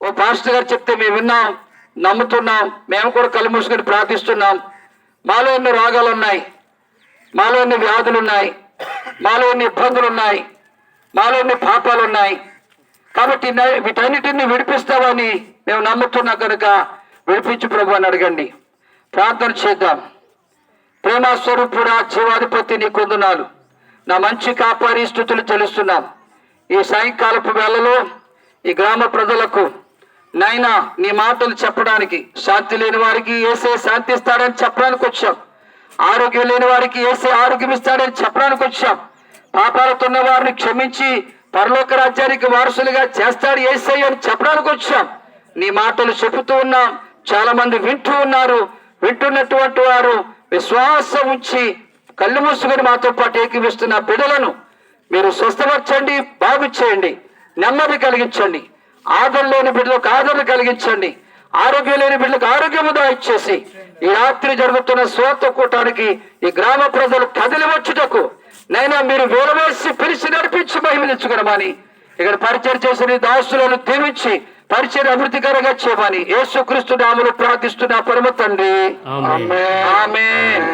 ఓ pastor గారు చెప్తే మేము విన్నాం, నమ్ముతున్నాం, మేము కూడా కళ్ళు మూసుకొని ప్రార్థిస్తున్నాం. మాలో ఎన్ని రోగాలు ఉన్నాయి, మాలో ఎన్ని వ్యాధులు ఉన్నాయి, మాలో ఎన్ని ఇబ్బందులు ఉన్నాయి, మాలో ఎన్ని పాపాలు ఉన్నాయి. కాబట్టి వీటన్నిటిని విడిపిస్తావని మేము నమ్ముతున్నాం కనుక విడిపించు ప్రభు అని అడగండి. ప్రార్థన చేద్దాం. ప్రేమ స్వరూపుడా, జీవాధిపతి నీ కొందనాలు. నా మంచి కాపాడి స్తుతులు చెల్లిస్తున్నాం. ఈ సాయంకాలపు వేళలో ఈ గ్రామ ప్రజలకు నైనా నీ మాటలు చెప్పడానికి, శాంతి లేని వారికి ఏసే శాంతి ఇస్తాడని చెప్పడానికి వచ్చాం. ఆరోగ్యం లేని వారికి ఏసే ఆరోగ్యం ఇస్తాడని చెప్పడానికి వచ్చాం. పాపాలతో ఉన్న వారిని క్షమించి పరలోక రాజ్యానికి వారసులుగా చేస్తాడు ఏసై అని చెప్పడానికి వచ్చాం. నీ మాటలు చెబుతూ ఉన్నాం. చాలా మంది వింటూ ఉన్నారు. వింటున్నటువంటి వారు విశ్వాసం ఉంచి కళ్ళు మూసుకొని మాతో పాటు ఏకీవిస్తున్న బిడ్డలను మీరు స్వస్థపరచండి, బాగు చేయండి, నెమ్మది కలిగించండి. ఆదరణ లేని బిడ్డలకు ఆదరణ కలిగించండి. ఆరోగ్యం లేని బిడ్డలకు ఆరోగ్యము దయచేసి ఈ రాత్రి జరుగుతున్న స్వాత కూటానికి ఈ గ్రామ ప్రజలు కదిలి వచ్చుటకు నైనా మీరు వేలవేసి పిలిచి నడిపించి మహిమనిచ్చుకునమని, ఇక్కడ పరిచయం చేసిన దాసులను దీవించి పరిచయం అభివృద్ధికరంగా చేయమని యేసుక్రీస్తు నామములో ప్రార్థిస్తున్న పరమ తండ్రి. ఆమేన్.